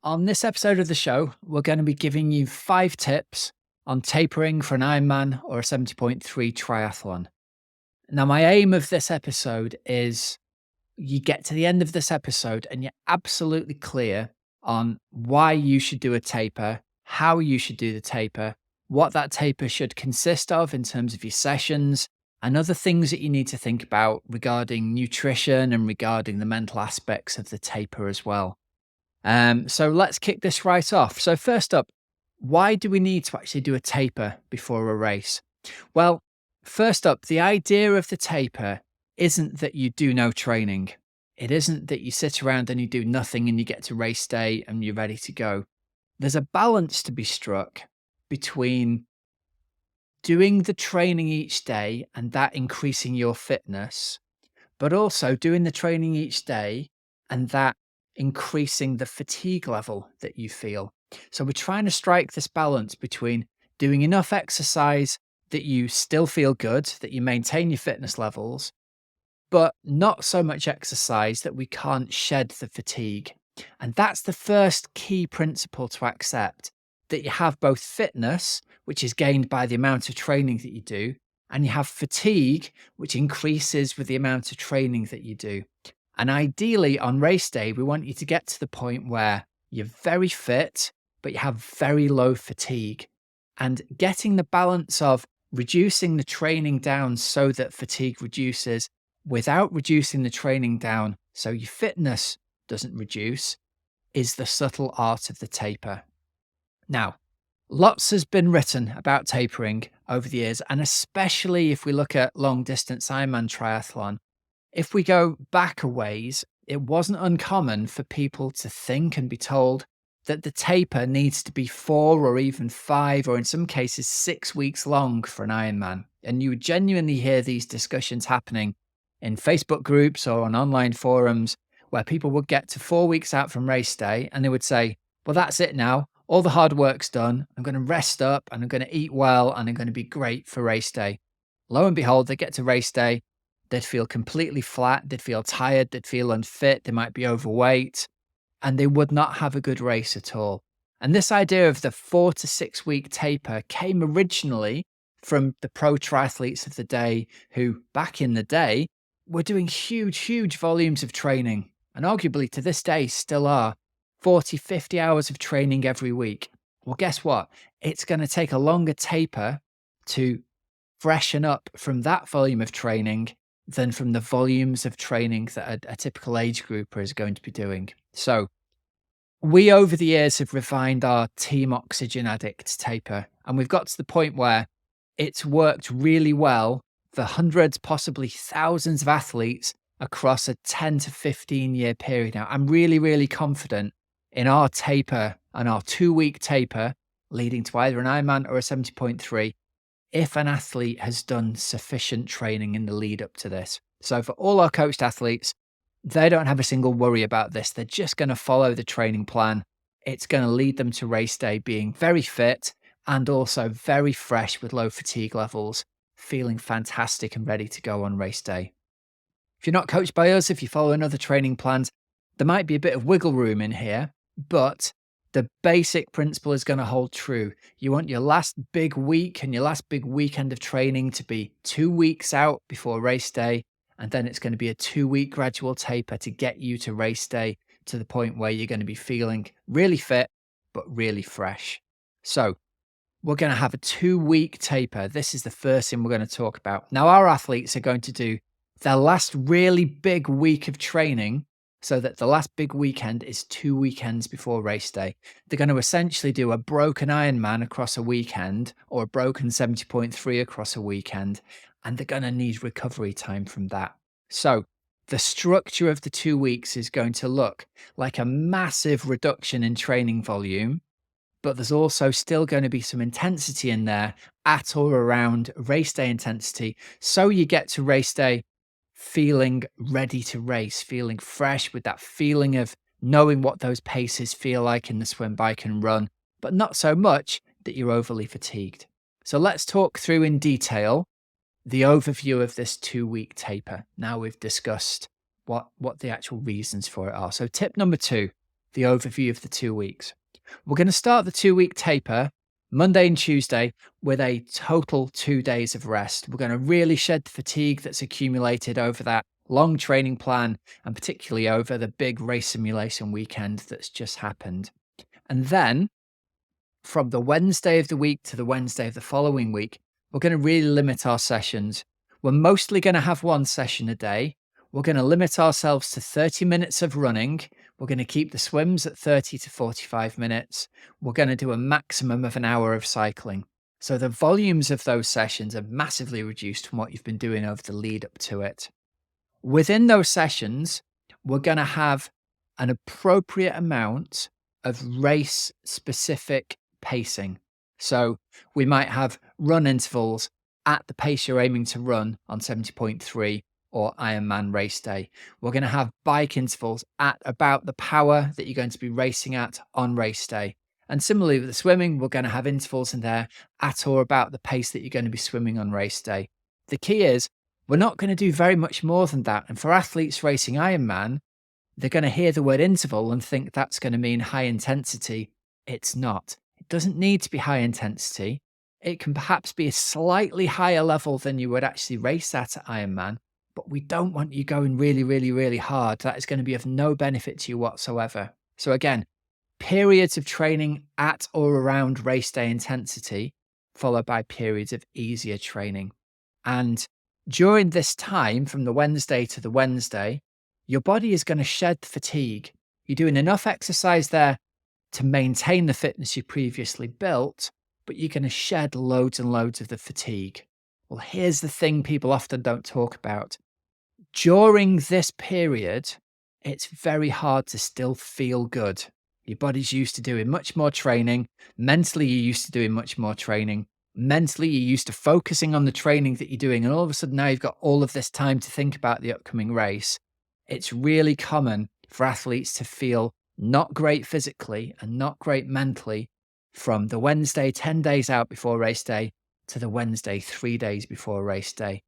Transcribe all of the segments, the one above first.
On this episode of the show, we're going to be giving you 5 tips on tapering for an Ironman or a 70.3 triathlon. Now, my aim of this episode is you get to the end of this episode and you're absolutely clear on why you should do a taper, how you should do the taper, what that taper should consist of in terms of your sessions, and other things that you need to think about regarding nutrition and regarding the mental aspects of the taper as well. So let's kick this right off. So first up, why do we need to actually do a taper before a race? Well, first up, the idea of the taper isn't that you do no training. It isn't that you sit around and you do nothing and you get to race day and you're ready to go. There's a balance to be struck between doing the training each day and that increasing your fitness, but also doing the training each day and that increasing the fatigue level that you feel. So we're trying to strike this balance between doing enough exercise that you still feel good, that you maintain your fitness levels, but not so much exercise that we can't shed the fatigue. And that's the first key principle to accept, that you have both fitness, which is gained by the amount of training that you do, and you have fatigue, which increases with the amount of training that you do. And ideally on race day, we want you to get to the point where you're very fit, but you have very low fatigue. And getting the balance of reducing the training down so that fatigue reduces without reducing the training down so your fitness doesn't reduce is the subtle art of the taper. Now, lots has been written about tapering over the years, and especially if we look at long distance Ironman triathlon. If we go back a ways, it wasn't uncommon for people to think and be told that the taper needs to be 4 or even 5, or in some cases 6 weeks long for an Ironman. And you would genuinely hear these discussions happening in Facebook groups or on online forums where people would get to 4 weeks out from race day and they would say, well, that's it now. All the hard work's done. I'm going to rest up and I'm going to eat well and I'm going to be great for race day. Lo and behold, they get to race day. They'd feel completely flat. They'd feel tired. They'd feel unfit. They might be overweight and they would not have a good race at all. And this idea of the 4 to 6 week taper came originally from the pro triathletes of the day who back in the day were doing huge volumes of training and arguably to this day still are 40, 50 hours of training every week. Well, guess what? It's going to take a longer taper to freshen up from that volume of training than from the volumes of training that a typical age grouper is going to be doing. So we over the years have refined our Team Oxygenaddict taper, and we've got to the point where it's worked really well for hundreds, possibly thousands of athletes across a 10 to 15 year period. Now, I'm really confident in our taper and our 2-week taper leading to either an Ironman or a 70.3 if an athlete has done sufficient training in the lead up to this. So for all our coached athletes, they don't have a single worry about this. They're just going to follow the training plan. It's going to lead them to race day being very fit and also very fresh with low fatigue levels, feeling fantastic and ready to go on race day. If you're not coached by us, if you follow another training plans, there might be a bit of wiggle room in here, but the basic principle is going to hold true. You want your last big week and your last big weekend of training to be 2 weeks out before race day. And then it's going to be a 2-week gradual taper to get you to race day to the point where you're going to be feeling really fit, but really fresh. So we're going to have a 2-week taper. This is the first thing we're going to talk about. Now, our athletes are going to do their last really big week of training so that the last big weekend is 2 weekends before race day. They're going to essentially do a broken Ironman across a weekend or a broken 70.3 across a weekend, and they're going to need recovery time from that. So the structure of the 2 weeks is going to look like a massive reduction in training volume, but there's also still going to be some intensity in there at or around race day intensity. So you get to race day feeling ready to race, feeling fresh with that feeling of knowing what those paces feel like in the swim, bike and run, but not so much that you're overly fatigued. So let's talk through in detail the overview of this 2-week taper. Now we've discussed what the actual reasons for it are. So tip number 2, the overview of the 2 weeks. We're going to start the 2 week taper Monday and Tuesday with a total 2 days of rest. We're going to really shed the fatigue that's accumulated over that long training plan and particularly over the big race simulation weekend that's just happened. And then from the Wednesday of the week to the Wednesday of the following week, we're going to really limit our sessions. We're mostly going to have one session a day. We're going to limit ourselves to 30 minutes of running. We're going to keep the swims at 30 to 45 minutes. We're going to do a maximum of an hour of cycling. So the volumes of those sessions are massively reduced from what you've been doing over the lead up to it. Within those sessions, we're going to have an appropriate amount of race specific pacing. So we might have run intervals at the pace you're aiming to run on 70.3 or Ironman Raceday. We're going to have bike intervals at about the power that you're going to be racing at on Raceday. And similarly with the swimming, we're going to have intervals in there at or about the pace that you're going to be swimming on Raceday. The key is we're not going to do very much more than that. And for athletes racing Ironman, they're going to hear the word interval and think that's going to mean high intensity. It's not. It doesn't need to be high intensity. It can perhaps be a slightly higher level than you would actually race at Ironman, but we don't want you going really, really, really hard. That is going to be of no benefit to you whatsoever. So again, periods of training at or around race day intensity, followed by periods of easier training. And during this time, from the Wednesday to the Wednesday, your body is going to shed fatigue. You're doing enough exercise there to maintain the fitness you previously built, but you're going to shed loads and loads of the fatigue. Well, here's the thing people often don't talk about. During this period, it's very hard to still feel good. Your body's used to doing much more training. Mentally, you're used to doing much more training. Mentally, you're used to focusing on the training that you're doing. And all of a sudden, now you've got all of this time to think about the upcoming race. It's really common for athletes to feel not great physically and not great mentally from the Wednesday 10 days out before race day to the Wednesday 3 days before race day.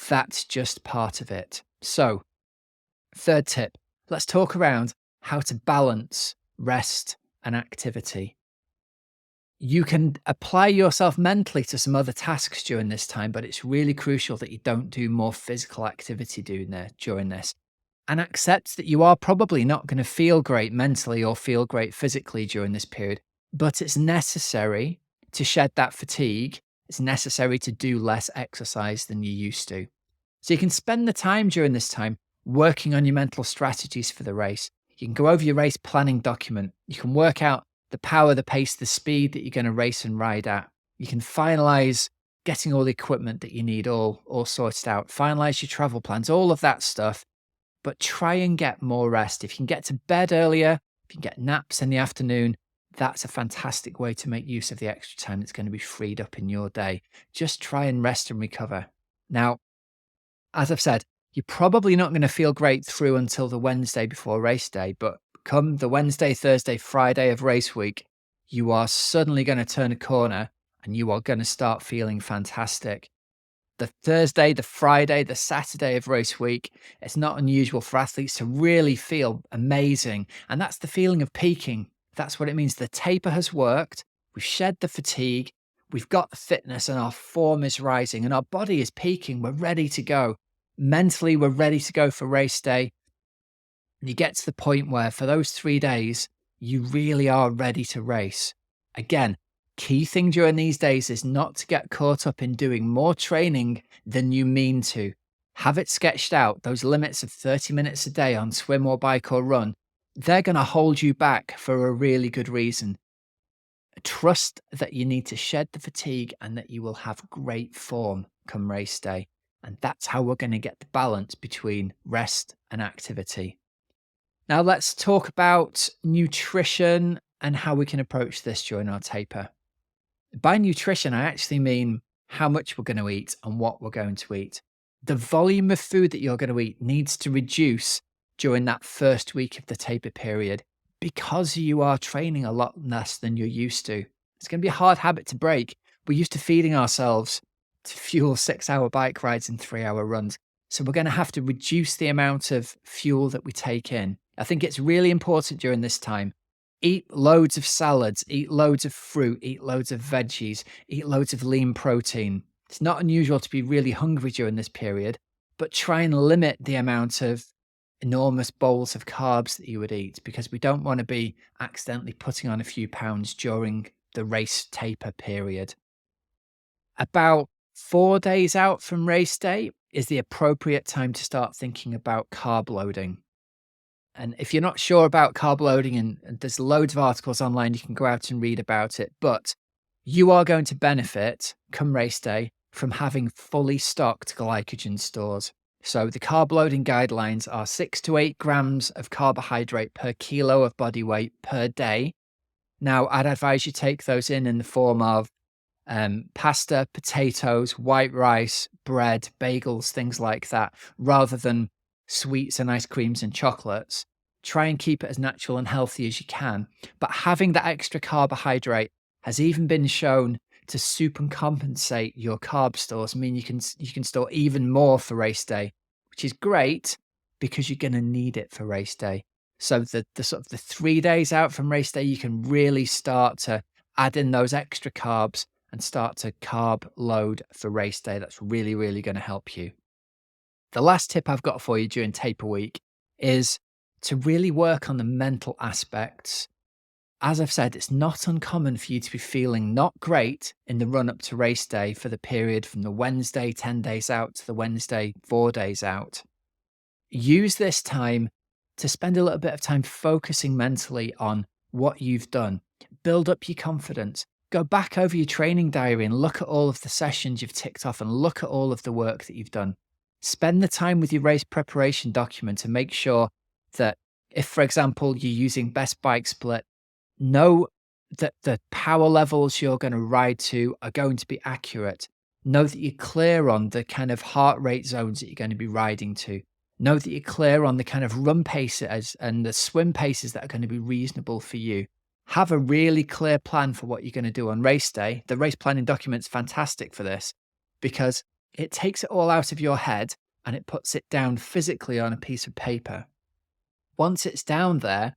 That's just part of it. So, third tip, let's talk around how to balance rest and activity. You can apply yourself mentally to some other tasks during this time, but it's really crucial that you don't do more physical activity during this. And accept that you are probably not going to feel great mentally or feel great physically during this period, but it's necessary to shed that fatigue. It's necessary to do less exercise than you used to. So you can spend the time during this time working on your mental strategies for the race. You can go over your race planning document. You can work out the power, the pace, the speed that you're going to race and ride at. You can finalize getting all the equipment that you need all sorted out. Finalize your travel plans, all of that stuff. But try and get more rest. If you can get to bed earlier, if you can get naps in the afternoon, that's a fantastic way to make use of the extra time that's going to be freed up in your day. Just try and rest and recover. Now, as I've said, you're probably not going to feel great through until the Wednesday before race day, but come the Wednesday, Thursday, Friday of race week, you are suddenly going to turn a corner and you are going to start feeling fantastic. The Thursday, the Friday, the Saturday of race week, it's not unusual for athletes to really feel amazing. And that's the feeling of peaking. That's what it means. The taper has worked. We've shed the fatigue. We've got the fitness and our form is rising and our body is peaking. We're ready to go. Mentally, we're ready to go for race day. And you get to the point where for those 3 days, you really are ready to race. Again, key thing during these days is not to get caught up in doing more training than you mean to. Have it sketched out, those limits of 30 minutes a day on swim or bike or run. They're going to hold you back for a really good reason. Trust that you need to shed the fatigue and that you will have great form come race day. And that's how we're going to get the balance between rest and activity. Now let's talk about nutrition and how we can approach this during our taper. By nutrition, I actually mean how much we're going to eat and what we're going to eat. The volume of food that you're going to eat needs to reduce during that first week of the taper period because you are training a lot less than you're used to. It's going to be a hard habit to break. We're used to feeding ourselves to fuel 6-hour bike rides and 3-hour runs. So we're going to have to reduce the amount of fuel that we take in. I think it's really important during this time. Eat loads of salads, eat loads of fruit, eat loads of veggies, eat loads of lean protein. It's not unusual to be really hungry during this period, but try and limit the amount of enormous bowls of carbs that you would eat, because we don't want to be accidentally putting on a few pounds during the race taper period. About 4 days out from race day is the appropriate time to start thinking about carb loading. And if you're not sure about carb loading, and there's loads of articles online, you can go out and read about it, but you are going to benefit come race day from having fully stocked glycogen stores. So the carb loading guidelines are 6 to 8 grams of carbohydrate per kilo of body weight per day. Now, I'd advise you take those in the form of pasta, potatoes, white rice, bread, bagels, things like that, rather than sweets and ice creams and chocolates. Try and keep it as natural and healthy as you can. But having that extra carbohydrate has even been shown to supercompensate your carb stores. I mean, you can store even more for race day, which is great because you're going to need it for race day. So the sort of the 3 days out from race day, you can really start to add in those extra carbs and start to carb load for race day. That's really, really going to help you. The last tip I've got for you during taper week is to really work on the mental aspects. As I've said, it's not uncommon for you to be feeling not great in the run up to race day for the period from the Wednesday 10 days out to the Wednesday 4 days out. Use this time to spend a little bit of time focusing mentally on what you've done. Build up your confidence. Go back over your training diary and look at all of the sessions you've ticked off and look at all of the work that you've done. Spend the time with your race preparation document and make sure that if, for example, you're using best bike split, know that the power levels you're going to ride to are going to be accurate. Know that you're clear on the kind of heart rate zones that you're going to be riding to. Know that you're clear on the kind of run paces and the swim paces that are going to be reasonable for you. Have a really clear plan for what you're going to do on race day. The race planning document's fantastic for this because it takes it all out of your head and it puts it down physically on a piece of paper. Once it's down there,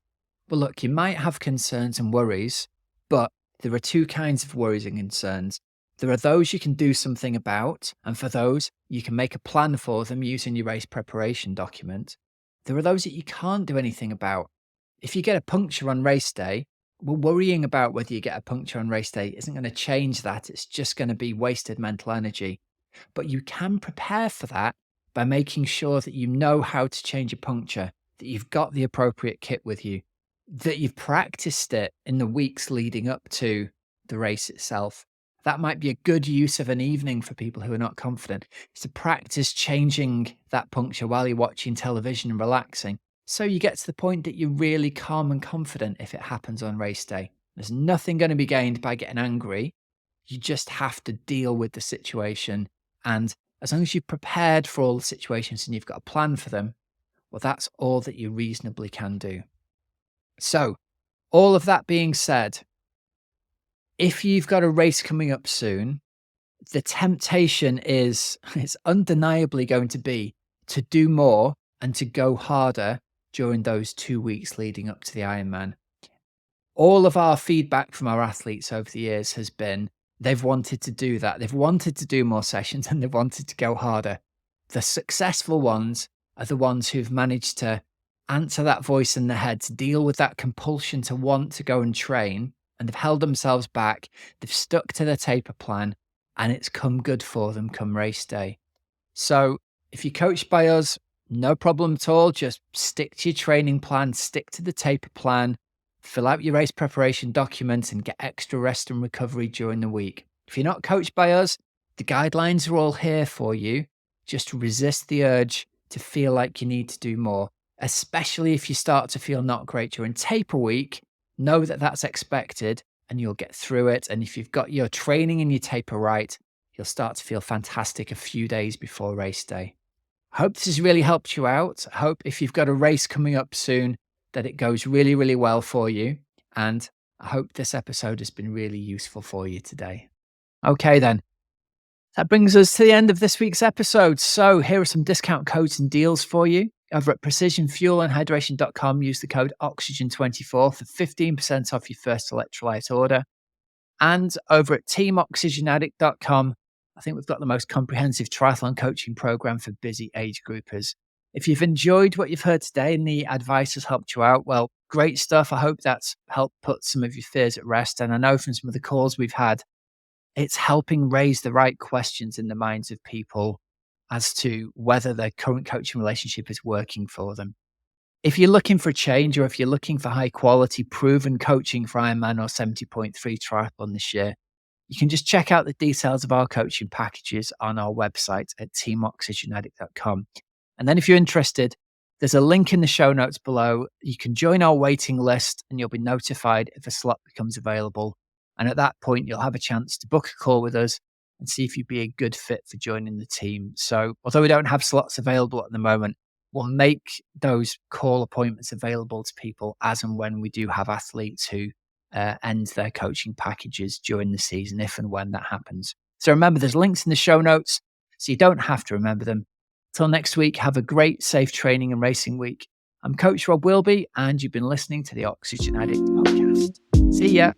well, look, you might have concerns and worries, but there are two kinds of worries and concerns. There are those you can do something about, and for those, you can make a plan for them using your race preparation document. There are those that you can't do anything about. If you get a puncture on race day, well, worrying about whether you get a puncture on race day isn't going to change that. It's just going to be wasted mental energy. But you can prepare for that by making sure that you know how to change a puncture, that you've got the appropriate kit with you, that you've practiced it in the weeks leading up to the race itself. That might be a good use of an evening for people who are not confident, is to practice changing that puncture while you're watching television and relaxing. So you get to the point that you're really calm and confident if it happens on race day. There's nothing going to be gained by getting angry. You just have to deal with the situation. And as long as you've prepared for all the situations and you've got a plan for them, well, that's all that you reasonably can do. So, all of that being said, if you've got a race coming up soon, the temptation is, it's undeniably going to be to do more and to go harder during those 2 weeks leading up to the Ironman. All of our feedback from our athletes over the years has been they've wanted to do that. They've wanted to do more sessions and they've wanted to go harder. The successful ones are the ones who've managed to answer that voice in their head, to deal with that compulsion to want to go and train, and they've held themselves back. They've stuck to their taper plan and it's come good for them come race day. So if you're coached by us, no problem at all. Just stick to your training plan, stick to the taper plan, fill out your race preparation documents and get extra rest and recovery during the week. If you're not coached by us, the guidelines are all here for you. Just resist the urge to feel like you need to do more, especially if you start to feel not great during taper week. Know that that's expected and you'll get through it. And if you've got your training and your taper right, you'll start to feel fantastic a few days before race day. I hope this has really helped you out. I hope if you've got a race coming up soon, that it goes really, really well for you. And I hope this episode has been really useful for you today. Okay, then. That brings us to the end of this week's episode. So here are some discount codes and deals for you. Over at precisionfuelandhydration.com, use the code Oxygen24 for 15% off your first electrolyte order. And over at teamoxygenaddict.com, I think we've got the most comprehensive triathlon coaching program for busy age groupers. If you've enjoyed what you've heard today and the advice has helped you out, well, great stuff. I hope that's helped put some of your fears at rest. And I know from some of the calls we've had, it's helping raise the right questions in the minds of people as to whether their current coaching relationship is working for them. If you're looking for a change, or if you're looking for high quality, proven coaching for Ironman or 70.3 triathlon this year, you can just check out the details of our coaching packages on our website at teamoxygenaddict.com. And then if you're interested, there's a link in the show notes below. You can join our waiting list and you'll be notified if a slot becomes available. And at that point, you'll have a chance to book a call with us and see if you'd be a good fit for joining the team. So although we don't have slots available at the moment, we'll make those call appointments available to people as and when we do have athletes who end their coaching packages during the season, if and when that happens. So remember, there's links in the show notes, so you don't have to remember them. Till next week, have a great, safe training and racing week. I'm Coach Rob Wilby, and you've been listening to the Oxygen Addict podcast. See ya.